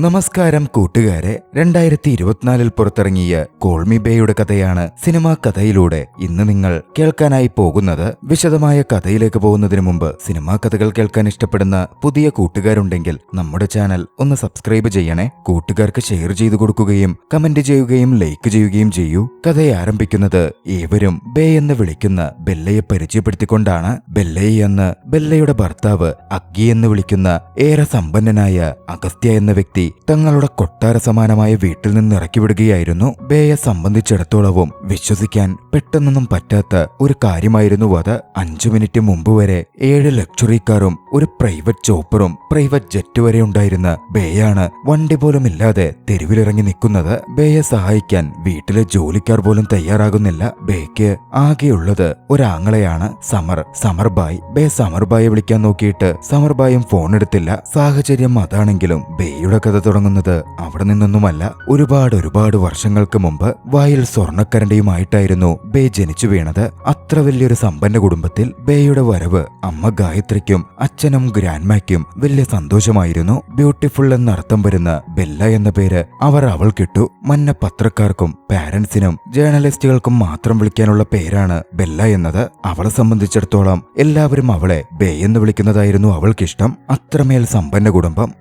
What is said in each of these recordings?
നമസ്കാരം കൂട്ടുകാരെ, 2024 പുറത്തിറങ്ങിയ കോൾ മി ബേയുടെ കഥയാണ് സിനിമാ കഥയിലൂടെ ഇന്ന് നിങ്ങൾ കേൾക്കാനായി പോകുന്നത്. വിശദമായ കഥയിലേക്ക് പോകുന്നതിന് മുമ്പ് സിനിമാ കഥകൾ കേൾക്കാൻ ഇഷ്ടപ്പെടുന്ന പുതിയ കൂട്ടുകാരുണ്ടെങ്കിൽ നമ്മുടെ ചാനൽ ഒന്ന് സബ്സ്ക്രൈബ് ചെയ്യണേ. കൂട്ടുകാർക്ക് ഷെയർ ചെയ്തു കൊടുക്കുകയും കമന്റ് ചെയ്യുകയും ലൈക്ക് ചെയ്യുകയും ചെയ്യൂ. കഥയെ ആരംഭിക്കുന്നത് ഏവരും ബേ എന്ന് വിളിക്കുന്ന ബെല്ലയെ പരിചയപ്പെടുത്തിക്കൊണ്ടാണ്. ബെല്ലയെ എന്ന് ബെല്ലയുടെ ഭർത്താവ് അഗ്ഗി എന്ന് വിളിക്കുന്ന ഏറെ സമ്പന്നനായ അഗസ്ത്യ എന്ന വ്യക്തി തങ്ങളുടെ കൊട്ടാര സമാനമായ വീട്ടിൽ നിന്ന് ഇറക്കിവിടുകയായിരുന്നു. ബേയെ സംബന്ധിച്ചിടത്തോളവും വിശ്വസിക്കാൻ പെട്ടെന്നൊന്നും പറ്റാത്ത ഒരു കാര്യമായിരുന്നു അത്. 5 മിനിറ്റ് മുമ്പ് വരെ 7 ലക്ഷറി കാറും ഒരു പ്രൈവറ്റ് ചോപ്പറും പ്രൈവറ്റ് ജെറ്റ് വരെ ഉണ്ടായിരുന്ന ബേയാണ് വണ്ടി പോലും ഇല്ലാതെ തെരുവിലിറങ്ങി നിൽക്കുന്നത്. ബേയെ സഹായിക്കാൻ വീട്ടിലെ ജോലിക്കാർ പോലും തയ്യാറാകുന്നില്ല. ബേക്ക് ആകെയുള്ളത് ഒരാങ്ങളെയാണ്, സമർബായ്. ബേ സമർബായെ വിളിക്കാൻ നോക്കിയിട്ട് സമർബായും ഫോൺ എടുത്തില്ല. സാഹചര്യം അതാണെങ്കിലും ബേയുടെ കഥ തുടങ്ങുന്നത് അവിടെ നിന്നൊന്നുമല്ല. ഒരുപാട് വർഷങ്ങൾക്ക് മുമ്പ് വായിൽ സ്വർണ്ണക്കരണ്ടിയുമായിട്ടായിരുന്നു ബേ ജനിച്ചു വീണത്. അത്ര വലിയൊരു സമ്പന്ന കുടുംബത്തിൽ ബേയുടെ വരവ് അമ്മ ഗായത്രിക്കും അച്ഛനും ഗ്രാൻഡ്മായ്ക്കും വലിയ സന്തോഷമായിരുന്നു. ബ്യൂട്ടിഫുൾ എന്നർത്ഥം വരുന്ന ബെല്ല എന്ന പേര് അവൾക്കിട്ടു. മന്ന പത്രക്കാർക്കും പാരന്റ്സിനും ജേർണലിസ്റ്റുകൾക്കും മാത്രം വിളിക്കാനുള്ള പേരാണ് ബെല്ല എന്നത്. അവളെ സംബന്ധിച്ചിടത്തോളം എല്ലാവരും അവളെ ബേ എന്ന് വിളിക്കുന്നതായിരുന്നു അവൾക്കിഷ്ടം. അത്രമേൽ സമ്പന്ന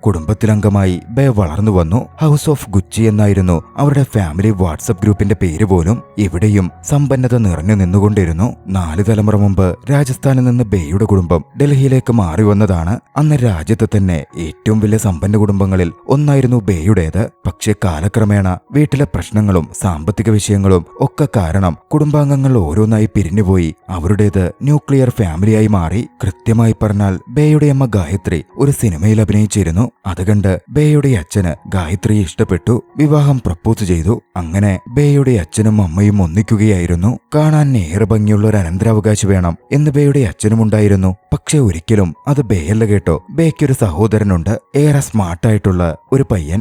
കുടുംബത്തിലംഗമായി ബേ വളർന്നു വന്നു. ഹൗസ് ഓഫ് ഗുച്ചി എന്നായിരുന്നു അവരുടെ ഫാമിലി വാട്സപ്പ് ഗ്രൂപ്പിന്റെ പേര് പോലും. ഇവിടെയും സമ്പന്നത നിറഞ്ഞു നിന്നുകൊണ്ടിരുന്നു. 4 തലമുറ മുമ്പ് രാജസ്ഥാനിൽ നിന്ന് ബേയുടെ കുടുംബം ഡൽഹിയിലേക്ക് മാറി വന്നതാണ്. അന്ന് രാജ്യത്തെ തന്നെ ഏറ്റവും വലിയ സമ്പന്ന കുടുംബങ്ങളിൽ ഒന്നായിരുന്നു ബേയുടേത്. പക്ഷേ കാലക്രമേണ വീട്ടിലെ പ്രശ്നങ്ങളും സാമ്പത്തിക വിഷയങ്ങളും ഒക്കെ കാരണം കുടുംബാംഗങ്ങൾ ഓരോന്നായി പിരിഞ്ഞുപോയി. അവരുടേത് ന്യൂക്ലിയർ ഫാമിലിയായി മാറി. കൃത്യമായി പറഞ്ഞാൽ ബേയുടെ അമ്മ ഗായത്രി ഒരു സിനിമയിൽ അഭിനയിച്ചിരുന്നു. അതുകണ്ട് ബേയുടെ അച്ഛന് ഗായത്രിയെ ഇഷ്ടപ്പെട്ടു. വിവാഹം പ്രപ്പോസ് ചെയ്തു. അങ്ങനെ ബേയുടെ അച്ഛനും അമ്മയും ഒന്നിക്കുകയായിരുന്നു. കാണാൻ ഏറെ ഭംഗിയുള്ള ഒരു അനന്തരാവകാശി വേണം എന്ന് ബേയുടെ അച്ഛനുമുണ്ടായിരുന്നു. പക്ഷെ ഒരിക്കലും അത് ബേയല്ല കേട്ടോ. ബേക്കൊരു സഹോദരനുണ്ട്, ഏറെ സ്മാർട്ടായിട്ടുള്ള ഒരു പയ്യൻ,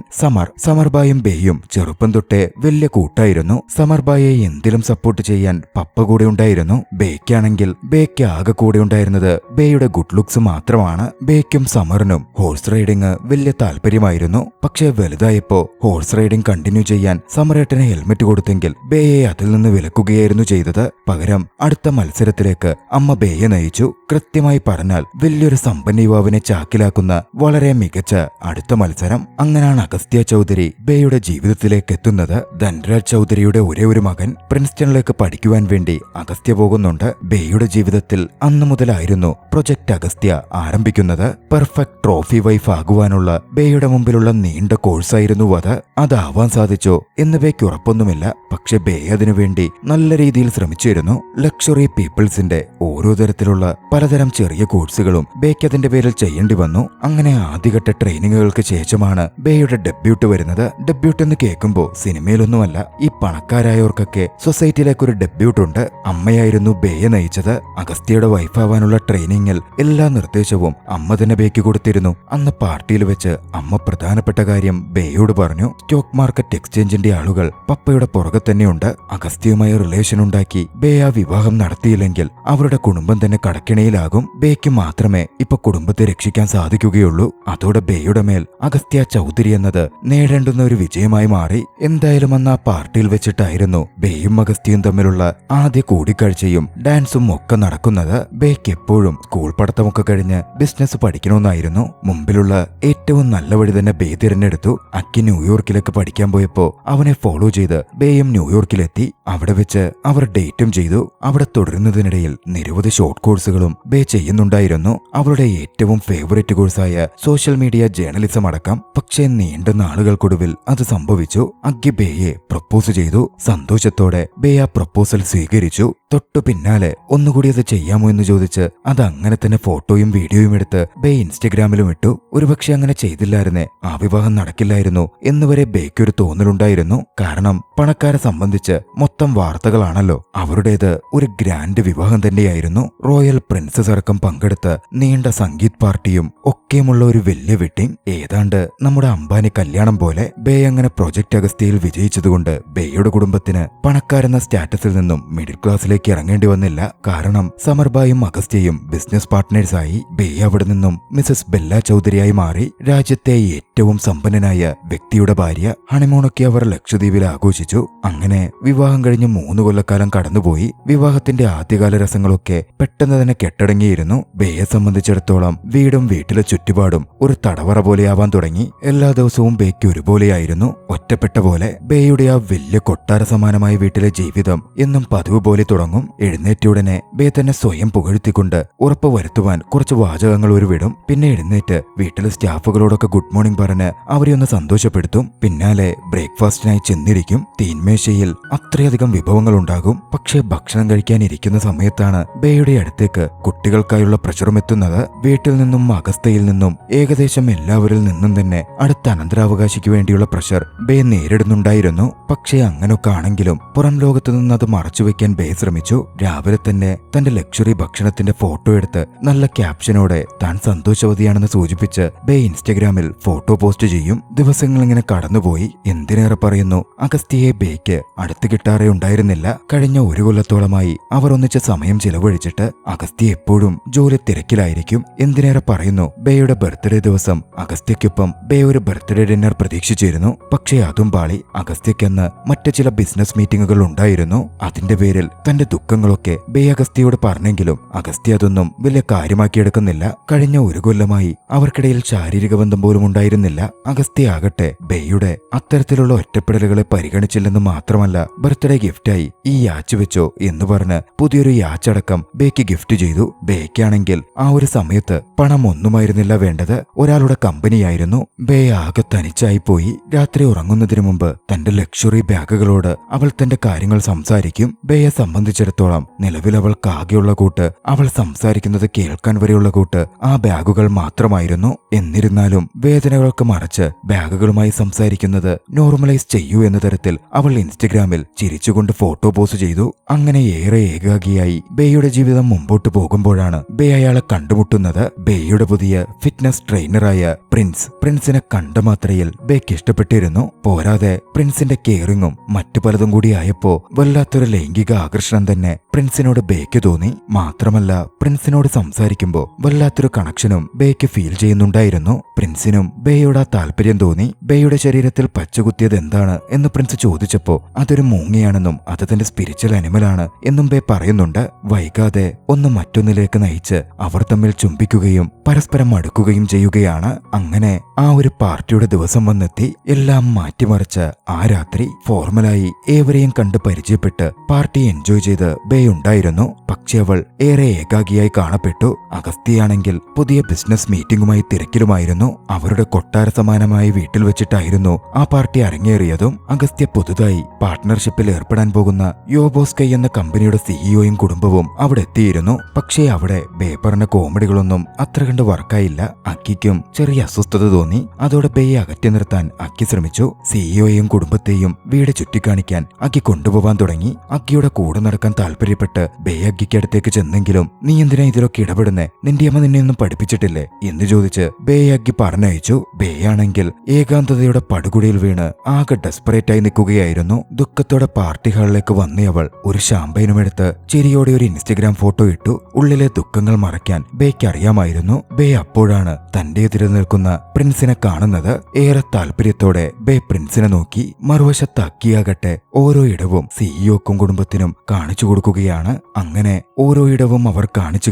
സമർബായും ബേയും ചെറുപ്പം തൊട്ടേ വലിയ കൂട്ടായിരുന്നു. സമർബായെ എന്തിലും സപ്പോർട്ട് ചെയ്യാൻ പപ്പ കൂടെ ഉണ്ടായിരുന്നു. ബേക്കാണെങ്കിൽ ബേക്ക് ആകെ കൂടെ ഉണ്ടായിരുന്നത് ബേയുടെ ഗുഡ് ലുക്സ് മാത്രമാണ്. ബേക്കും സമറിനും ഹോഴ്സ് റൈഡിങ് വലിയ താല്പര്യമായിരുന്നു. പക്ഷേ വലുതായപ്പോ ഹോഴ്സ് റൈഡിംഗ് കണ്ടിന്യൂ ചെയ്യാൻ സമറേട്ടന് ഹെൽമെറ്റ് കൊടുത്തെങ്കിൽ ബേയെ അതിൽ നിന്ന് വിലക്കുകയായിരുന്നു ചെയ്തത്. പകരം അടുത്ത മത്സരത്തിലേക്ക് അമ്മ ബേയെ നയിച്ചു. കൃത്യമായി പറഞ്ഞാൽ വലിയൊരു സമ്പന്ന യുവാവിനെ ചാക്കിലാക്കുന്ന വളരെ മികച്ച അടുത്ത മത്സരം. അങ്ങനെയാണ് അഗസ്ത്യ ചൗധരി ബേയുടെ ജീവിതത്തിലേക്ക് എത്തുന്നത്. ധൻരാജ് ചൗധരിയുടെ ഒരേ ഒരു മകൻ പ്രിൻസ്റ്റണിലേക്ക് പഠിക്കുവാൻ വേണ്ടി അഗസ്ത്യ പോകുന്നുണ്ട്. ബേയുടെ ജീവിതത്തിൽ അന്നു മുതലായിരുന്നു പ്രൊജക്ട് അഗസ്ത്യ ആരംഭിക്കുന്നത്. പെർഫെക്റ്റ് ട്രോഫി വൈഫ് ആകുവാനുള്ള ബേയുടെ മുമ്പിലുള്ള നീണ്ട കോഴ്സായിരുന്നു അത്. അതാവാൻ സാധിച്ചോ എന്ന് ബേക്ക് ഉറപ്പൊന്നുമില്ല. പക്ഷെ ബേ അതിനുവേണ്ടി നല്ല രീതിയിൽ ശ്രമിച്ചിരുന്നു. ലക്ഷറി പീപ്പിൾസിന്റെ ഓരോ തരത്തിലുള്ള പലതരം ചെറിയ കോഴ്സുകളും ബേക്ക് അതിന്റെ പേരിൽ ചെയ്യേണ്ടി വന്നു. അങ്ങനെ ആദ്യഘട്ട ട്രെയിനിങ്ങുകൾക്ക് ശേഷമാണ് ബേയുടെ ഡെബ്യൂട്ട് വരുന്നത്. ഡെബ്യൂട്ട് എന്ന് കേൾക്കുമ്പോൾ സിനിമയിലൊന്നുമല്ല, ഈ പണക്കാരായവർക്കൊക്കെ സൊസൈറ്റിയിലേക്ക് ഒരു ഡെബ്യൂട്ട് ഉണ്ട്. അമ്മയായിരുന്നു ബേയെ നയിച്ചത്. അഗസ്ത്യയുടെ വൈഫാവാനുള്ള ട്രെയിനിങ്ങിൽ എല്ലാ നിർദ്ദേശവും അമ്മ തന്നെ ബേക്ക് കൊടുത്തിരുന്നു. അന്ന് പാർട്ടിയിൽ വെച്ച് അമ്മ പ്രധാനപ്പെട്ട കാര്യം ബേയോട് പറഞ്ഞു. സ്റ്റോക്ക് മാർക്കറ്റ് എക്സ്ചേഞ്ചിന്റെ ആളുകൾ പപ്പയുടെ പുറകെ തന്നെയുണ്ട്. അഗസ്ത്യയുമായി റിലേഷൻ ഉണ്ടാക്കി ബേ ആ വിവാഹം നടത്തിയില്ലെങ്കിൽ അവരുടെ കുടുംബം തന്നെ കടക്കിണയിലാകും. ബേക്ക് മാത്രമേ ഇപ്പൊ കുടുംബത്തെ രക്ഷിക്കാൻ സാധിക്കുകയുള്ളൂ. അതോടെ ബേയുടെ മേൽ അഗസ്ത്യ ചൗധരി എന്നത് നേടേണ്ടുന്ന ഒരു വിജയമായി മാറി. എന്തായാലും അന്ന് ആ പാർട്ടിയിൽ വെച്ചിട്ടായിരുന്നു ബേയും അഗസ്ത്യയും തമ്മിലുള്ള ആദ്യ കൂടിക്കാഴ്ചയും ഡാൻസും ഒക്കെ നടക്കുന്നത്. ബേക്ക് എപ്പോഴും സ്കൂൾ പഠിത്തമൊക്കെ കഴിഞ്ഞ് ബിസിനസ് പഠിക്കണമെന്നായിരുന്നു. മുമ്പിലുള്ള ഏറ്റവും നല്ല വഴി തന്നെ ബേ തിരഞ്ഞെടുത്തു. അക്കി ന്യൂയോർക്കിലേക്ക് പഠിക്കാൻ പോയപ്പോ അവനെ ഫോളോ ചെയ്ത് ബേയും ന്യൂയോർക്കിലെത്തി. അവിടെ വെച്ച് അവർ ഡേറ്റും ചെയ്തു. അവിടെ തുടരുന്നതിനിടയിൽ നിരവധി ഷോർട്ട് കോഴ്സുകളും ബേ ചെയ്യുന്നുണ്ടായിരുന്നു. അവളുടെ ഏറ്റവും ഫേവറേറ്റ് കോഴ്സായ സോഷ്യൽ മീഡിയ ജേർണലിസം അടക്കം. പക്ഷേ നീണ്ട നാളുകൾക്കൊടുവിൽ അത് സംഭവിച്ചു. അഗ്ഗി ബേയെ പ്രപ്പോസ് ചെയ്തു. സന്തോഷത്തോടെ ബേ ആ പ്രപ്പോസൽ സ്വീകരിച്ചു. തൊട്ടു പിന്നാലെ ഒന്നുകൂടി അത് ചെയ്യാമോ എന്ന് ചോദിച്ച് അത് അങ്ങനെ തന്നെ ഫോട്ടോയും വീഡിയോയും എടുത്ത് ബേ ഇൻസ്റ്റഗ്രാമിലും ഇട്ടു. ഒരുപക്ഷെ അങ്ങനെ ചെയ്തില്ലായിരുന്നേ ആ വിവാഹം നടക്കില്ലായിരുന്നു എന്നുവരെ ബേക്കൊരു തോന്നലുണ്ടായിരുന്നു. കാരണം പണക്കാരെ സംബന്ധിച്ച് മൊത്തം വാർത്തകളാണ് സുഹൃത്തുക്കളാണല്ലോ. അവരുടേത് ഒരു ഗ്രാൻഡ് വിവാഹം തന്നെയായിരുന്നു. റോയൽ പ്രിൻസസ് അടക്കം പങ്കെടുത്ത് നീണ്ട സംഗീത് പാർട്ടിയും ഒക്കെയുമുള്ള ഒരു വലിയ വെഡ്ഡിംഗ്. ഏതാണ്ട് നമ്മുടെ അംബാനി കല്യാണം പോലെ. ബേ അങ്ങനെ പ്രൊജക്ട് അഗസ്ത്യയിൽ വിജയിച്ചതുകൊണ്ട് ബേയുടെ കുടുംബത്തിന് പണക്കാരെന്ന സ്റ്റാറ്റസിൽ നിന്നും മിഡിൽ ക്ലാസ്സിലേക്ക് ഇറങ്ങേണ്ടി വന്നില്ല. കാരണം സമർബായും അഗസ്ത്യയും ബിസിനസ് പാർട്ട്നേഴ്സായി. ബേ അവിടെ നിന്നും മിസസ് ബെല്ല ചൗധരിയായി മാറി. രാജ്യത്തെ ഏറ്റവും സമ്പന്നനായ വ്യക്തിയുടെ ഭാര്യ. ഹണിമൂണൊക്കെ അവർ ലക്ഷദ്വീപിൽ ആഘോഷിച്ചു. അങ്ങനെ വിവാഹം കഴിഞ്ഞ് 3 കൊല്ലക്കാലം കടന്നുപോയി. വിവാഹത്തിന്റെ ആദ്യകാല രസങ്ങളൊക്കെ പെട്ടെന്ന് തന്നെ കെട്ടടങ്ങിയിരുന്നു. ബേയെ സംബന്ധിച്ചിടത്തോളം വീടും വീട്ടിലെ ചുറ്റുപാടും ഒരു തടവറ പോലെയാവാൻ തുടങ്ങി. എല്ലാ ദിവസവും ബേക്ക് ഒരുപോലെയായിരുന്നു, ഒറ്റപ്പെട്ട പോലെ. ബേയുടെ ആ വലിയ കൊട്ടാര സമാനമായ വീട്ടിലെ ജീവിതം എന്നും പതിവ് പോലെ തുടങ്ങും. എഴുന്നേറ്റുടനെ ബേ തന്നെ സ്വയം പുകഴ്ത്തിക്കൊണ്ട് ഉറപ്പ് വരുത്തുവാൻ കുറച്ച് വാചകങ്ങൾ ഉരുവിടും. പിന്നെ എഴുന്നേറ്റ് വീട്ടിലെ സ്റ്റാഫുകളോടൊക്കെ ഗുഡ് മോർണിംഗ് പറഞ്ഞ് അവരെ ഒന്ന് സന്തോഷപ്പെടുത്തും. പിന്നാലെ ബ്രേക്ക്ഫാസ്റ്റിനായി ചെന്നിരിക്കും. തീന്മേശയിൽ അത്രയധികം വിഭവങ്ങൾ ഉണ്ടാകും. പക്ഷേ ഭക്ഷണം കഴിക്കാൻ ഇരിക്കുന്ന സമയത്താണ് ബേയുടെ അടുത്തേക്ക് കുട്ടികൾക്കായുള്ള പ്രഷറും എത്തുന്നത്. വീട്ടിൽ നിന്നും അഗസ്ത്യയിൽ നിന്നും ഏകദേശം എല്ലാവരിൽ നിന്നും തന്നെ അടുത്ത അനന്തരാവകാശിക്ക് വേണ്ടിയുള്ള പ്രഷർ ബേ നേരിടുന്നുണ്ടായിരുന്നു. പക്ഷേ അങ്ങനൊക്കെ ആണെങ്കിലും പുറം ലോകത്തു നിന്ന് അത് മറച്ചുവെക്കാൻ ബേ ശ്രമിച്ചു. രാവിലെ തന്നെ തന്റെ ലക്ഷറി ഭക്ഷണത്തിന്റെ ഫോട്ടോ എടുത്ത് നല്ല ക്യാപ്ഷനോടെ താൻ സന്തോഷവതിയാണെന്ന് സൂചിപ്പിച്ച് ബേ ഇൻസ്റ്റഗ്രാമിൽ ഫോട്ടോ പോസ്റ്റ് ചെയ്യും. ദിവസങ്ങൾ ഇങ്ങനെ കടന്നുപോയി. എന്തിനേറെ പറയുന്നു, അഗസ്ത്യയെ ബേക്ക് അടുത്ത് കിട്ടാറേ ഉണ്ടായിരുന്നില്ല. കഴിഞ്ഞ 1 കൊല്ലത്തോളമായി അവർ ഒന്നിച്ച് സമയം ചിലവഴിച്ചിട്ട്. അഗസ്ത്യ എപ്പോഴും ജോലി തിരക്കിലായിരിക്കും. എന്തിനേറെ പറയുന്നു, ബേയുടെ ബർത്ത്ഡേ ദിവസം അഗസ്ത്യക്കൊപ്പം ബേ ഒരു ബർത്ത്ഡേ ഡിന്നർ പ്രതീക്ഷിച്ചിരുന്നു. പക്ഷേ അതും പാളി. അഗസ്ത്യക്കെന്ന് മറ്റു ചില ബിസിനസ് മീറ്റിംഗുകൾ ഉണ്ടായിരുന്നു. അതിന്റെ പേരിൽ തന്റെ ദുഃഖങ്ങളൊക്കെ ബേ അഗസ്ത്യയോട് പറഞ്ഞെങ്കിലും അഗസ്ത്യ അതൊന്നും വലിയ കാര്യമാക്കിയെടുക്കുന്നില്ല. കഴിഞ്ഞ 1 കൊല്ലമായി അവർക്കിടയിൽ ശാരീരിക ബന്ധം പോലും ഉണ്ടായിരുന്നില്ല. അഗസ്ത്യ ആകട്ടെ ബേയുടെ അത്തരത്തിലുള്ള ഒറ്റപ്പെടലുകളെ പരിഗണിച്ചില്ലെന്ന് മാത്രമല്ല, ബർത്ത്ഡേ ഗിഫ്റ്റായി ഈ യാച്ച് വെച്ചോ എന്ന് പറഞ്ഞ് പുതിയൊരു യാച്ചടക്കം ബേക്ക് ഗിഫ്റ്റ് ചെയ്തു. ബേക്കാണെങ്കിൽ ആ ഒരു സമയത്ത് പണം ഒന്നുമായിരുന്നില്ല വേണ്ടത്, ഒരാളുടെ കമ്പനിയായിരുന്നു. ബേ ആകെ തനിച്ചായി പോയി. രാത്രി ഉറങ്ങുന്നതിനു മുമ്പ് തന്റെ ലക്ഷറി ബാഗുകളോട് അവൾ തന്റെ കാര്യങ്ങൾ സംസാരിക്കും. ബേയെ സംബന്ധിച്ചിടത്തോളം നിലവിൽ അവൾക്കാകെയുള്ള കൂട്ട്, അവൾ സംസാരിക്കുന്നത് കേൾക്കാൻ വരെയുള്ള കൂട്ട് ആ ബാഗുകൾ മാത്രമായിരുന്നു. എന്നിരുന്നാലും വേദനകൾക്ക് മറച്ച് ബാഗുകളുമായി സംസാരിക്കുന്നത് നോർമലൈസ് ചെയ്യൂ എന്ന തരത്തിൽ അവൾ ഇൻസ്റ്റഗ്രാമിൽ ചിരിച്ചുകൊണ്ട് ഫോട്ടോ പോസ്റ്റ് ചെയ്തു. അങ്ങനെ ഏറെ ഏകാഗിയായി ബേയുടെ ജീവിതം മുമ്പോട്ട് പോകുമ്പോഴാണ് ബേ അയാളെ കണ്ടുമുട്ടുന്നത്. ബേയുടെ പുതിയ ഫിറ്റ്നസ് ട്രെയിനറായ പ്രിൻസിനെ കണ്ട മാത്രയിൽ ബേക്ക് ഇഷ്ടപ്പെട്ടിരുന്നു. പോരാതെ പ്രിൻസിന്റെ കെയറിങ്ങും മറ്റു പലതും കൂടി ആയപ്പോ വല്ലാത്തൊരു ലൈംഗിക ആകർഷണം തന്നെ പ്രിൻസിനോട് ബേക്ക് തോന്നി. മാത്രമല്ല, പ്രിൻസിനോട് സംസാരിക്കുമ്പോ വല്ലാത്തൊരു കണക്ഷനും ബേക്ക് ഫീൽ ചെയ്യുന്നുണ്ടായിരുന്നു. പ്രിൻസിനും ബേയോട് ആ താല്പര്യം തോന്നി. ബേയുടെ ശരീരത്തിൽ പച്ചകുത്തിയത് എന്താണ് എന്ന് പ്രിൻസ് ചോദിച്ചപ്പോ അതൊരു മൂങ്ങയാണെന്നും അത് തന്റെ സ്പിരിച്വൽ അനിമലാണ് എന്നും ബേ പറയുന്നുണ്ട്. വൈകാതെ ഒന്ന് മറ്റൊന്നിലേക്ക് നയിച്ച് അവർ തമ്മിൽ ചുംബിക്കുകയും പരസ്പരം അടുക്കുകയും ചെയ്യുകയാണ്. അങ്ങനെ ആ ഒരു പാർട്ടിയുടെ ദിവസം വന്നെത്തി. എല്ലാം മാറ്റിമറിച്ച് ആ രാത്രി ഫോർമലായി ഏവരെയും കണ്ട് പരിചയപ്പെട്ട് പാർട്ടി എൻജോയ് ചെയ്ത് ബേ ഉണ്ടായിരുന്നു. പക്ഷെ അവൾ ഏറെ ഏകാഗിയായി കാണപ്പെട്ടു. അഗസ്ത്യയാണെങ്കിൽ പുതിയ ബിസിനസ് മീറ്റിംഗുമായി തിരക്കിലുമായിരുന്നു. അവരുടെ കൊട്ടാര സമാനമായ വീട്ടിൽ വെച്ചിട്ടായിരുന്നു ആ പാർട്ടി അരങ്ങേറിയതും. അഗസ്ത്യ പുതുതായി പാർട്ട്ണർഷിപ്പിൽ ഏർപ്പെടാൻ പോകുന്ന യോബോസ്കൈ എന്ന കമ്പനിയുടെ സിഇഒയും കുടുംബവും അവിടെ എത്തിയിരുന്നു. പക്ഷേ അവിടെ ബേ പറഞ്ഞ കോമഡികളൊന്നും അത്ര കണ്ട് വർക്കായില്ല. അക്കിക്കും ചെറിയ അസ്വസ്ഥത തോന്നി. അതോടെ ബേയെ അകറ്റി നിർത്താൻ അക്കി ശ്രമിച്ചു. സിഇഒയെയും കുടുംബത്തെയും വീട് ചുറ്റിക്കാണിക്കാൻ അക്കി കൊണ്ടുപോവാൻ തുടങ്ങി. അക്കിയുടെ കൂടെ നടക്കാൻ താല്പര്യപ്പെട്ട് ബേ അക്കിക്ക് അടുത്തേക്ക് ചെന്നെങ്കിലും നീ എന്തിനാ ഇതിലൊക്കെ ഇടപെടുന്നേ, നിന്റെ അമ്മ നിന്നെ ഒന്നും പഠിപ്പിച്ചിട്ടില്ലേ എന്ന് ചോദിച്ച് ബേ അക്കി പറഞ്ഞയച്ചു. ബേ ആണെങ്കിൽ ഏകാന്തതയുടെ പടുകുടിയിൽ വീണ് ആകെ ഡെസ്പറേറ്റായി നിൽക്കുകയായിരുന്നു. ദുഃഖത്തോടെ പാർട്ടി ഹാളിലേക്ക് വന്നവൾ ഒരു ഷാമ്പയിനുമെടുത്ത് ചിരിയോടെ ഒരു ഇൻസ്റ്റഗ്രാം ഫോട്ടോ ഇട്ടു. ഉള്ളിലെ ദുഃഖങ്ങൾ മറയ്ക്കാൻ ബേക്ക് അറിയാമായിരുന്നു. ബേ അപ്പോഴാണ് തന്റെ എതിരെ നിൽക്കുന്ന പ്രിൻസിനെ കാണുന്നത്. ഏറെ താല്പര്യത്തോടെ ബേ പ്രിൻസിനെ നോക്കി. മറുവശത്ത് അക്കിയാകട്ടെ ഓരോ ഇടവും സിഇഒക്കും കുടുംബത്തിനും കാണിച്ചു കൊടുക്കുകയാണ്. അങ്ങനെ ഓരോ ഇടവും അവർ കാണിച്ച്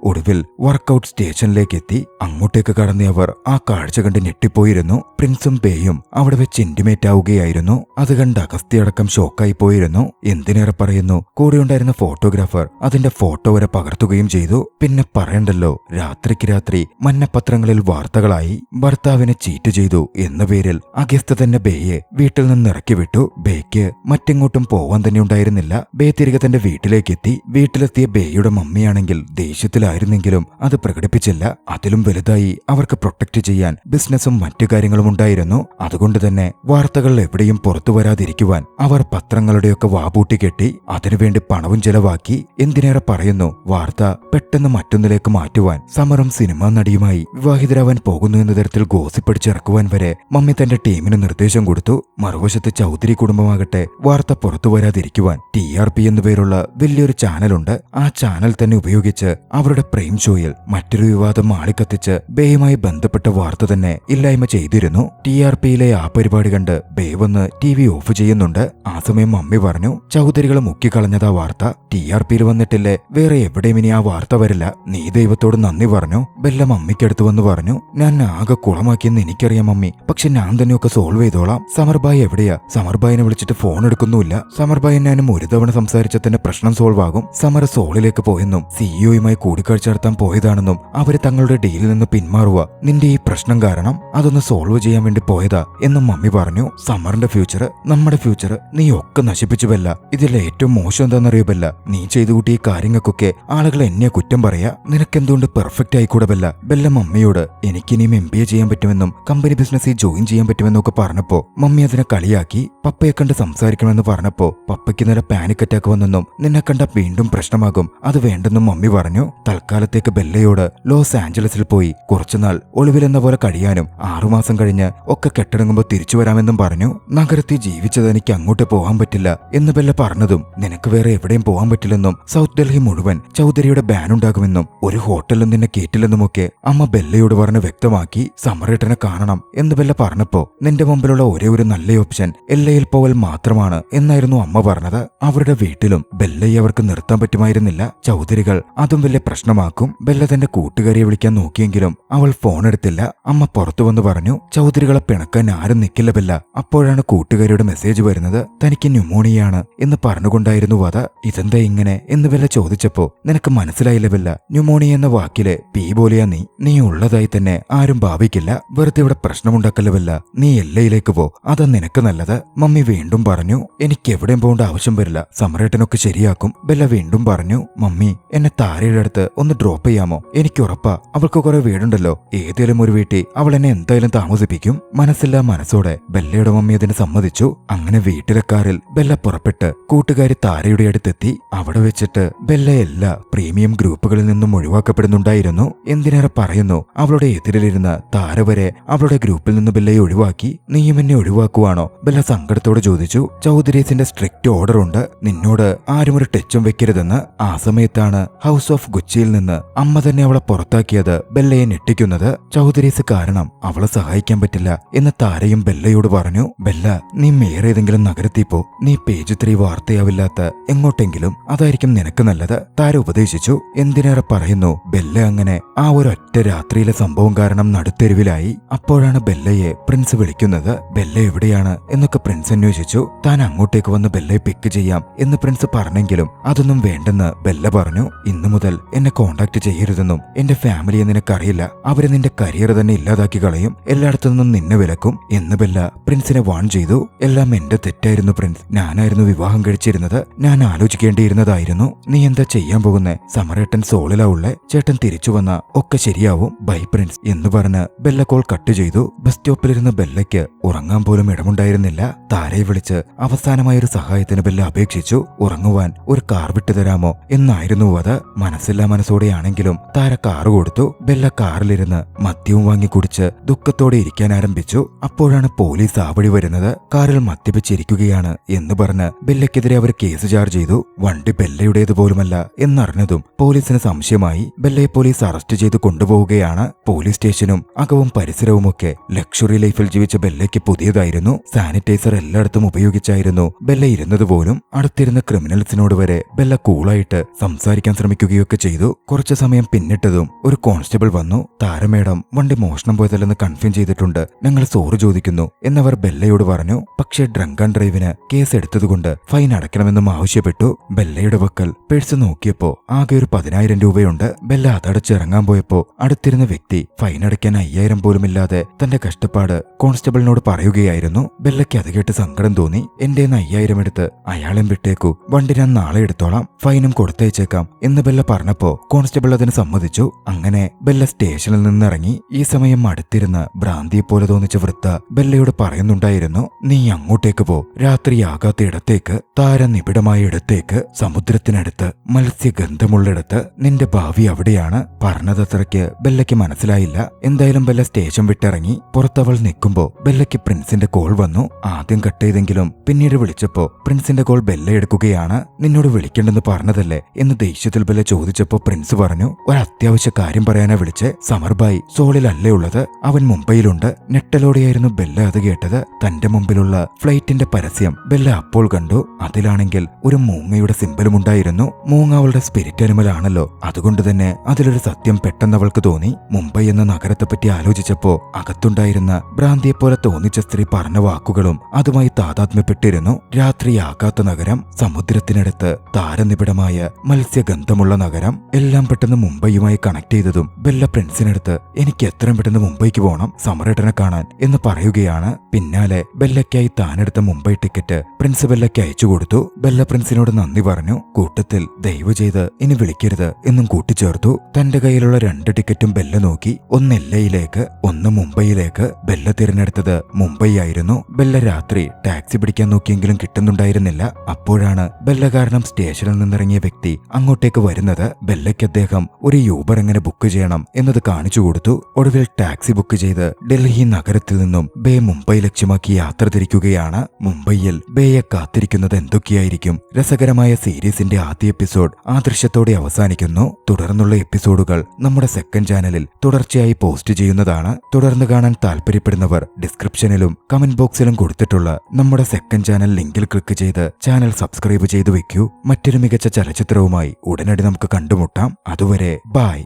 ഒടുവിൽ വർക്കൗട്ട് സ്റ്റേഷനിലേക്ക് എത്തി. അങ്ങോട്ടേക്ക് കടന്നവർ ആ കാഴ്ച കണ്ട് ഞെട്ടിപ്പോയിരുന്നു. പ്രിൻസും ബേയും അവിടെ വെച്ച് ഇന്റിമേറ്റ് ആവുകയായിരുന്നു. അത് കണ്ട് അഗസ്ത്യടക്കം ഷോക്കായി പോയിരുന്നു. എന്തിനേറെ പറയുന്നു, കൂടെയുണ്ടായിരുന്ന ഫോട്ടോഗ്രാഫർ അതിന്റെ ഫോട്ടോ വരെ പകർത്തുകയും ചെയ്തു. പിന്നെ പറയണ്ടല്ലോ, രാത്രിക്ക് രാത്രി മഞ്ഞപ്പത്രങ്ങളിൽ വാർത്തകളായി. ഭർത്താവിനെ ചീറ്റ് ചെയ്തു എന്ന പേരിൽ അഗസ്ത്യ തന്നെ ബേയെ വീട്ടിൽ നിന്ന് ഇറക്കി വിട്ടു. ബേക്ക് മറ്റെങ്ങോട്ടും പോവാൻ തന്നെ ഉണ്ടായിരുന്നില്ല. ബേ തിരികെ തന്റെ വീട്ടിലേക്കെത്തി. വീട്ടിലെത്തിയ ബേയുടെ മമ്മിയാണെങ്കിൽ ദേഷ്യത്തിലായിരുന്നെങ്കിലും അത് പ്രകടിപ്പിച്ചില്ല. അതിലും വലുതായി അവർക്ക് പ്രൊട്ടക്ട് ചെയ്യാൻ ബിസിനസ്സും മറ്റു കാര്യങ്ങളും ഉണ്ടായിരുന്നു. അതുകൊണ്ട് തന്നെ വാർത്തകൾ എവിടെയും പുറത്തു വരാതിരിക്കുവാൻ അവർ പത്രങ്ങളുടെയൊക്കെ വാപൂട്ടി കെട്ടി അതിനുവേണ്ടി പണവും ചെലവാക്കി. എന്തിനേറെ പറയുന്നു, വാർത്ത പെട്ടെന്ന് മറ്റൊന്നിലേക്ക് മാറ്റുവാൻ സമറും സിനിമാ നടിയുമായി വിവാഹിതരാവാൻ പോകുന്നു എന്ന തരത്തിൽ ഗോസിപ്പടിച്ചിറക്കുവാൻ വരെ മമ്മി തന്റെ ടീമിന് നിർദ്ദേശം കൊടുത്തു. മറുവശത്ത് ചൗധരി കുടുംബമാകട്ടെ വാർത്ത പുറത്തു വരാതിരിക്കുവാൻ TRP എന്നു പേരുള്ള വലിയൊരു ചാനലുണ്ട്. ആ ചാനൽ തന്നെ ഉപയോഗിച്ച് അവരുടെ പ്രൈം ഷോയിൽ മറ്റൊരു വിവാദം ആളിക്കത്തിച്ച് ബേയുമായി ബന്ധപ്പെട്ട വാർത്ത തന്നെ ഇല്ലായ്മ ചെയ്തിരുന്നു. TRPയിലെ ആ പരിപാടി കണ്ട് ബേ വന്ന് TV ഓഫ് ചെയ്യുന്നുണ്ട്. ആ സമയം മമ്മി പറഞ്ഞു, ചൗധരികളെ മുക്കിക്കളഞ്ഞതാ വാർത്ത, TRPയിൽ വന്നിട്ടില്ലേ, വേറെ എവിടെയും ഇനി ആ വാർത്ത വരില്ല, നീ ദൈവത്തോട് നന്ദി പറഞ്ഞു. ബെല്ല മമ്മിക്കടുത്ത് വന്ന് പറഞ്ഞു, ഞാൻ ആകെ കുളമാക്കിയെന്ന് എനിക്കറിയാം മമ്മി, പക്ഷെ ഞാൻ തന്നെയൊക്കെ സോൾവ് ചെയ്തോളാം. സമർബായി എവിടെയാ? സമർബായിനെ വിളിച്ചിട്ട് ഫോൺ എടുക്കുന്നുമില്ല. സമർബായി ഞാനും ഒരു തവണ സംസാരിച്ച തന്നെ പ്രശ്നം സോൾവ് ആകും. സമർ സോളിലേക്ക് പോയെന്നും CEO കൂടിക്കാഴ്ച നടത്താൻ പോയതാണെന്നും അവര് തങ്ങളുടെ ഡീലിൽ നിന്ന് പിന്മാറുക നിന്റെ ഈ പ്രശ്നം കാരണം അതൊന്ന് സോൾവ് ചെയ്യാൻ വേണ്ടി പോയതാ എന്നും മമ്മി പറഞ്ഞു. സമറിന്റെ ഫ്യൂച്ചർ, നമ്മുടെ ഫ്യൂച്ചർ നീ ഒക്കെ നശിപ്പിച്ചു ബെല്ല. ഇതിൽ ഏറ്റവും മോശം എന്താണെന്നറിയോ ബെല്ല, നീ ചെയ്തു കൂട്ടിയ ഈ കാര്യങ്ങൾക്കൊക്കെ ആളുകൾ എന്നെ കുറ്റം പറയാ. നിനക്കെന്തുകൊണ്ട് പെർഫെക്റ്റ് ആയിക്കൂടെ ബെല്ല? ബെല്ല മമ്മിയോട് എനിക്കിനിയും MBA ചെയ്യാൻ പറ്റുമെന്നും കമ്പനി ബിസിനസ്സിൽ ജോയിൻ ചെയ്യാൻ പറ്റുമെന്നും ഒക്കെ പറഞ്ഞപ്പോ മമ്മി അതിനെ കളിയാക്കി. പപ്പയെ കണ്ട് സംസാരിക്കണമെന്ന് പറഞ്ഞപ്പോ പപ്പയ്ക്ക് നേരെ പാനിക് അറ്റാക്ക് വന്നെന്നും നിന്നെ കണ്ട വീണ്ടും പ്രശ്നമാകും, അത് വേണ്ടെന്നും മമ്മി പറഞ്ഞു. തൽക്കാലത്തേക്ക് ബെല്ലയോട് ലോസ് ആഞ്ചലസിൽ പോയി കുറച്ചുനാൾ ഒളിവിലെന്ന പോലെ കഴിയാനും 6 മാസം കഴിഞ്ഞ് ഒക്കെ കെട്ടടങ്ങുമ്പോൾ തിരിച്ചു വരാമെന്നും പറഞ്ഞു. നഗരത്തിൽ ജീവിച്ചത് എനിക്ക് അങ്ങോട്ട് പോകാൻ പറ്റില്ല എന്ന് ബെല്ല പറഞ്ഞതും നിനക്ക് വേറെ എവിടെയും പോകാൻ പറ്റില്ലെന്നും സൗത്ത് ഡൽഹി മുഴുവൻ ചൗധരിയുടെ ബാൻ ഉണ്ടാകുമെന്നും ഒരു ഹോട്ടലിലും നിന്നെ കേട്ടില്ലെന്നുമൊക്കെ അമ്മ ബെല്ലയോട് പറഞ്ഞ് വ്യക്തമാക്കി. സമറേട്ടനെ കാണണം എന്ന് ബെല്ല പറഞ്ഞപ്പോ നിന്റെ മുമ്പിലുള്ള ഒരേ ഒരു നല്ല ഓപ്ഷൻ LAയിൽ പോവൽ മാത്രമാണ് എന്നായിരുന്നു അമ്മ പറഞ്ഞത്. അവരുടെ വീട്ടിലും ബെല്ലയെ അവർക്ക് നിർത്താൻ പറ്റുമായിരുന്നില്ല. ചൗധരികൾ അതും വലിയ പ്രശ്നമാക്കും. ബെല്ല തന്റെ കൂട്ടുകാരിയെ വിളിക്കാൻ നോക്കിയെങ്കിലും അവൾ ഫോൺ എടുത്തില്ല. അമ്മ പുറത്തു വന്ന് പറഞ്ഞു, ചൗധരികളെ പിണക്കാൻ ആരും നിൽക്കില്ല ബെല്ല. അപ്പോഴാണ് കൂട്ടുകാരിയുടെ മെസ്സേജ് വരുന്നത്, തനിക്ക് ന്യൂമോണിയാണ് എന്ന് പറഞ്ഞുകൊണ്ടായിരുന്നു അത്. ഇതെന്താ ഇങ്ങനെ എന്ന് ബെല്ല ചോദിച്ചപ്പോ നിനക്ക് മനസ്സിലായില്ല ബെല്ല, ന്യൂമോണിയ എന്ന വാക്കിലെ പി പോലെയാ നീ ഉള്ളതായി തന്നെ ആരും ഭാവിക്കില്ല. വെറുതെ ഇവിടെ പ്രശ്നമുണ്ടാക്കല്ല ബെല്ല, നീ LAയിലേക്ക് പോ, അതാ നിനക്ക് നല്ലത്. മമ്മി വീണ്ടും പറഞ്ഞു, എനിക്ക് എവിടെയും പോകേണ്ട ആവശ്യം വരില്ല, സമരേട്ടനൊക്കെ ശരിയാക്കും. ബെല്ല വീണ്ടും പറഞ്ഞു, മമ്മി എന്നെ താരയുടെ അടുത്ത് ഒന്ന് ഡ്രോപ്പ് ചെയ്യാമോ? എനിക്ക് ഉറപ്പാ അവൾക്ക് കുറെ വീടുണ്ടല്ലോ, ഏതെങ്കിലും ഒരു വീട്ടിൽ അവൾ എന്നെ എന്തായാലും താമസിപ്പിക്കും. മനസ്സില്ലാ മനസ്സോടെ ബെല്ലയുടെ മമ്മി അതിന് സമ്മതിച്ചു. അങ്ങനെ വീട്ടിലെ കാറിൽ ബെല്ല പുറപ്പെട്ട് കൂട്ടുകാരി താരയുടെ അടുത്തെത്തി. അവിടെ വെച്ചിട്ട് ബെല്ല എല്ലാ പ്രീമിയം ഗ്രൂപ്പുകളിൽ നിന്നും ഒഴിവാക്കപ്പെടുന്നുണ്ടായിരുന്നു. എന്തിനേറെ പറയുന്നു, അവളുടെ എതിരിലിരുന്ന താര വരെ അവളുടെ ഗ്രൂപ്പിൽ നിന്ന് ബെല്ലയെ ഒഴിവാക്കി. നീയും എന്നെ ഒഴിവാക്കുവാണോ? ബെല്ല സങ്കടത്തോടെ ചോദിച്ചു. ചൗധരീസിന്റെ സ്ട്രിക്റ്റ് ഓർഡർ ഉണ്ട്, നിന്നോട് ആരും ഒരു ടച്ചും വെക്കരുതെന്ന്. ആ സമയത്താണ് ഹൗസ് ഓഫ് ഗുച്ചിയിൽ നിന്ന് അമ്മ തന്നെ അവളെ പുറത്താക്കിയത് ബെല്ലയെ ഞെട്ടിക്കുന്നത്. ചൗധരീസ് കാരണം അവളെ സഹായിക്കാൻ പറ്റില്ല എന്ന് താരയും ബെല്ലയോട് പറഞ്ഞു. ബെല്ല, നീ വേറേതെങ്കിലും നഗരത്തിൽ പോ, നീ പേജ് 3 വാർത്തയാവില്ലാത്ത എങ്ങോട്ടെങ്കിലും, അതായിരിക്കും നിനക്ക് നല്ലത്, താര ഉപദേശിച്ചു. എന്തിനേറെ പറയുന്നു, ബെല്ല അങ്ങനെ ആ ഒരൊറ്റ രാത്രിയിലെ സംഭവം കാരണം നടുത്തെരുവിലായി. അപ്പോഴാണ് ബെല്ലയെ പ്രിൻസ് വിളിക്കുന്നത്. ബെല്ല എവിടെയാണ് എന്നൊക്കെ പ്രിൻസ് അന്വേഷിച്ചു. താൻ അങ്ങോട്ടേക്ക് വന്ന് ബെല്ലയെ പിക്ക് ചെയ്യാം എന്ന് പ്രിൻസ് പറഞ്ഞെങ്കിലും അതൊന്നും വേണ്ടെന്ന് ബെല്ല പറഞ്ഞു. ഇന്നു മുതൽ എന്നെ കോണ്ടാക്ട് ചെയ്യരുതെന്നും എന്റെ ഫാമിലിയെ നിനക്കറിയില്ല, അവര് നിന്റെ കരിയർ തന്നെ ഇല്ലാതാക്കി കളയും, എല്ലായിടത്തു നിന്നും നിന്നെ വിലക്കും എന്ന് ബെല്ല പ്രിൻസിനെ വാൺ ചെയ്തു. എല്ലാം എന്റെ തെറ്റായിരുന്നു പ്രിൻസ്, ഞാനായിരുന്നു വിവാഹം കഴിച്ചിരുന്നത്, ഞാൻ ആലോചിക്കേണ്ടിയിരുന്നതായിരുന്നു. നീ എന്താ ചെയ്യാൻ പോകുന്നേ? സമരേട്ടൻ സോളിലാ ഉള്ളേ, ചേട്ടൻ തിരിച്ചു വന്ന ഒക്കെ ശരിയാവും, ബൈ പ്രിൻസ് എന്ന് പറഞ്ഞ് ബെല്ല കോൾ കട്ട് ചെയ്തു. ബസ് സ്റ്റോപ്പിലിരുന്ന ബെല്ലയ്ക്ക് ഉറങ്ങാൻ പോലും ഇടമുണ്ടായിരുന്നില്ല. താരയെ വിളിച്ച് അവസാനമായൊരു സഹായത്തിന് ബെല്ല അപേക്ഷിച്ചു. ഉറങ്ങുവാൻ ഒരു കാർ വിട്ടുതരാമോ എന്നായിരുന്നു അത്. മനസ്സില്ലാ മനസ്സോടെയാണെങ്കിലും താര കാറ് കൊടുത്തു. ബെല്ല കാറിലിരുന്ന് മദ്യവും വാങ്ങി കുടിച്ച് ദുഃഖത്തോടെ ഇരിക്കാൻ ആരംഭിച്ചു. അപ്പോഴാണ് പോലീസ് ആ വഴി വരുന്നത്. കാറിൽ മദ്യപിച്ചിരിക്കുകയാണ് എന്ന് പറഞ്ഞ് ബെല്ലയ്ക്കെതിരെ അവർ കേസ് ചാർജ് ചെയ്തു. വണ്ടി ബെല്ലയുടേത് പോലുമല്ല എന്നറിഞ്ഞതും പോലീസിന് സംശയമായി. ബെല്ലയെ പോലീസ് അറസ്റ്റ് ചെയ്ത് കൊണ്ടുപോവുകയാണ്. പോലീസ് സ്റ്റേഷനും അകവും പരിസരവുമൊക്കെ ലക്ഷറി ലൈഫിൽ ജീവിച്ച ബെല്ലയ്ക്ക് പുതിയതായിരുന്നു. സാനിറ്റൈസർ എല്ലായിടത്തും ഉപയോഗിച്ചായിരുന്നു ബെല്ല ഇരുന്നത് പോലും. അടുത്തിരുന്ന ക്രിമിനൽസിനോട് വരെ ബെല്ല കൂളായിട്ട് സംസാരിക്കാൻ ശ്രമിക്കുകയൊക്കെ ചെയ്തു. കുറച്ചു സമയം പിന്നിട്ടതും ഒരു കോൺസ്റ്റബിൾ വന്നു. താരമേഡം വണ്ടി മോഷണം പോയതല്ലെന്ന് കൺഫേം ചെയ്തിട്ടുണ്ട്, ഞങ്ങൾ സോറി ചോദിക്കുന്നു എന്നവർ ബെല്ലയോട് പറഞ്ഞു. പക്ഷേ ഡ്രങ്ക് ആൻഡ് ഡ്രൈവിന് കേസ് എടുത്തതുകൊണ്ട് ഫൈൻ അടയ്ക്കണമെന്നും ആവശ്യപ്പെട്ടു. ബെല്ലയുടെ പക്കൽ പേഴ്സ് നോക്കിയപ്പോ ആകെ ഒരു 10,000 രൂപയുണ്ട്. ബെല്ല അതടച്ചിറങ്ങാൻ പോയപ്പോ അടുത്തിരുന്ന വ്യക്തി ഫൈൻ അടയ്ക്കാൻ 5,000 പോലുമില്ലാതെ തന്റെ കഷ്ടപ്പാട് കോൺസ്റ്റബിളിനോട് ബെല്ലയോട് പറയുകയായിരുന്നു. ബെല്ലയ്ക്ക് അത് കേട്ട് സങ്കടം തോന്നി. എന്റെ 5000 എടുത്ത് അയാളെ വിട്ടേക്കൂ, വണ്ടി ഞാൻ നാളെ എടുത്തോളാം, ഫൈനും കൊടുത്തയച്ചേക്കാം എന്ന് ബെല്ല പറഞ്ഞപ്പോ കോൺസ്റ്റബിൾ അതിന് സമ്മതിച്ചു. അങ്ങനെ ബെല്ല സ്റ്റേഷനിൽ നിന്നിറങ്ങി. ഈ സമയം അടുത്തിരുന്ന് ഭ്രാന്തിയെ പോലെ തോന്നിച്ച വൃത്ത ബെല്ലയോട് പറയുന്നുണ്ടായിരുന്നു, നീ അങ്ങോട്ടേക്ക് പോ, രാത്രിയാകാത്ത ഇടത്തേക്ക്, താരനിബിഡമായ ഇടത്തേക്ക്, സമുദ്രത്തിനടുത്ത്, മത്സ്യഗന്ധമുള്ളിടത്ത്, നിന്റെ ഭാവി അവിടെയാണ്. പറഞ്ഞതത്രയ്ക്ക് ബെല്ലയ്ക്ക് മനസ്സിലായില്ല. എന്തായാലും ബെല്ല സ്റ്റേഷൻ വിട്ടിറങ്ങി. പുറത്തവൾ നിൽക്കുമ്പോ ബെല്ലയ്ക്ക് പ്രിൻസിന്റെ കോൾ വന്നു. ആദ്യം കട്ട് ചെയ്തെങ്കിലും പിന്നീട് വിളിച്ചപ്പോ പ്രിൻസിന്റെ കോൾ ബെല്ല എടുക്കുകയാണ്. നിന്നോട് വിളിക്കണ്ടെന്ന് പറഞ്ഞതല്ലേ എന്ന് ദേഷ്യത്തിൽ ബെല്ല ചോദിച്ചപ്പോ പ്രിൻസ് പറഞ്ഞു, ഒരു അത്യാവശ്യ കാര്യം പറയാനാ വിളിച്ച്. സമർബായി സോളിലല്ലേ ഉള്ളത്, അവൻ മുംബൈയിലുണ്ട്. ഞെട്ടലോടെയായിരുന്നു ബെല്ല അത് കേട്ടത്. തന്റെ മുമ്പിലുള്ള ഫ്ലൈറ്റിന്റെ പരസ്യം ബെല്ല അപ്പോൾ കണ്ടു. അതിലാണെങ്കിൽ ഒരു മൂങ്ങയുടെ സിമ്പലും ഉണ്ടായിരുന്നു. മൂങ്ങ അവളുടെ സ്പിരിറ്റ് അനിമൽ ആണല്ലോ, അതുകൊണ്ട് തന്നെ അതിലൊരു സത്യം പെട്ടെന്ന് അവൾക്ക് തോന്നി. മുംബൈ എന്ന നഗരത്തെപ്പറ്റി ആലോചിച്ചപ്പോ അകത്തുണ്ടായിരുന്ന ഭ്രാന്തിയെപ്പോലെ തോന്നിച്ച സ്ത്രീ പറഞ്ഞ വാക്കുകളും അതുമായി താതാത്മ്യപ്പെട്ടിരുന്നു. രാത്രിയാകാത്ത നഗരം, സമുദ്രത്തിനടുത്ത്, താരനിബിഡമായ മത്സ്യഗന്ധമുള്ള നഗരം, എല്ലാം പെട്ടെന്ന് മുംബൈയുമായി കണക്ട് ചെയ്തതും ബെല്ല പ്രിൻസിനടുത്ത് എനിക്ക് എത്രയും പെട്ടെന്ന് മുംബൈക്ക് പോകണം, സമരേട്ടനെ കാണാൻ എന്ന് പറയുകയാണ്. പിന്നാലെ ബെല്ലയ്ക്കായി താനെടുത്ത മുംബൈ ടിക്കറ്റ് പ്രിൻസ് ബെല്ലയ്ക്ക് അയച്ചു കൊടുത്തു. ബെല്ല പ്രിൻസിനോട് നന്ദി പറഞ്ഞു. കൂട്ടത്തിൽ ദയവ് ചെയ്ത് ഇനി വിളിക്കരുത് എന്നും കൂട്ടിച്ചേർത്തു. തന്റെ കയ്യിലുള്ള 2 ടിക്കറ്റും ബെല്ല നോക്കി. ഒന്ന് എല്ലയിലേക്ക്, ഒന്ന് മുംബൈയിലേക്ക്. ബെല്ല തിരഞ്ഞെടുത്തത് മുംബൈ ആയിരുന്നു. ബെല്ല രാത്രി ടാക്സി പിടിക്കാൻ നോക്കിയെങ്കിലും കിട്ടുന്നുണ്ടായിരുന്നില്ല. അപ്പോഴാണ് ബെല്ല കാരണം സ്റ്റേഷനിൽ നിന്നിറങ്ങിയ വ്യക്തി അങ്ങോട്ടേക്ക് വരുന്നത്. ബെല്ലയ്ക്ക് അദ്ദേഹം ഒരു യൂബർ എങ്ങനെ ബുക്ക് ചെയ്യണം എന്നത് കാണിച്ചു കൊടുത്തു. ഒടുവിൽ ടാക്സി ബുക്ക് ചെയ്ത് ഡൽഹി നഗരത്തിൽ നിന്നും ബേ മുംബൈ ലക്ഷ്യമാക്കി യാത്ര തിരിക്കുകയാണ്. മുംബൈയിൽ ബേയെ കാത്തിരിക്കുന്നത് എന്തൊക്കെയായിരിക്കും? രസകരമായ സീരീസിന്റെ ആദ്യ എപ്പിസോഡ് ആ ദൃശ്യത്തോടെ അവസാനിക്കുന്നു. തുടർന്നുള്ള എപ്പിസോഡുകൾ നമ്മുടെ സെക്കൻഡ് ചാനലിൽ തുടർച്ചയായി പോസ്റ്റ് ചെയ്യുന്നതാണ്. തുടർന്ന് കാണാൻ താല്പര്യപ്പെടുന്നവർ ഡിസ്ക്രിപ്ഷനിലും കമന്റ് ബോക്സിലും കൊടുത്തിട്ടുള്ള നമ്മുടെ സെക്കൻഡ് ചാനൽ ലിങ്കിൽ ക്ലിക്ക് ചെയ്ത് ചാനൽ സബ്സ്ക്രൈബ് ചെയ്തു വെക്കൂ. മറ്റൊരു മികച്ച ചലച്ചിത്രവുമായി ഉടനടി നമുക്ക് കണ്ടുമുട്ടാം. അതുവരെ ബൈ.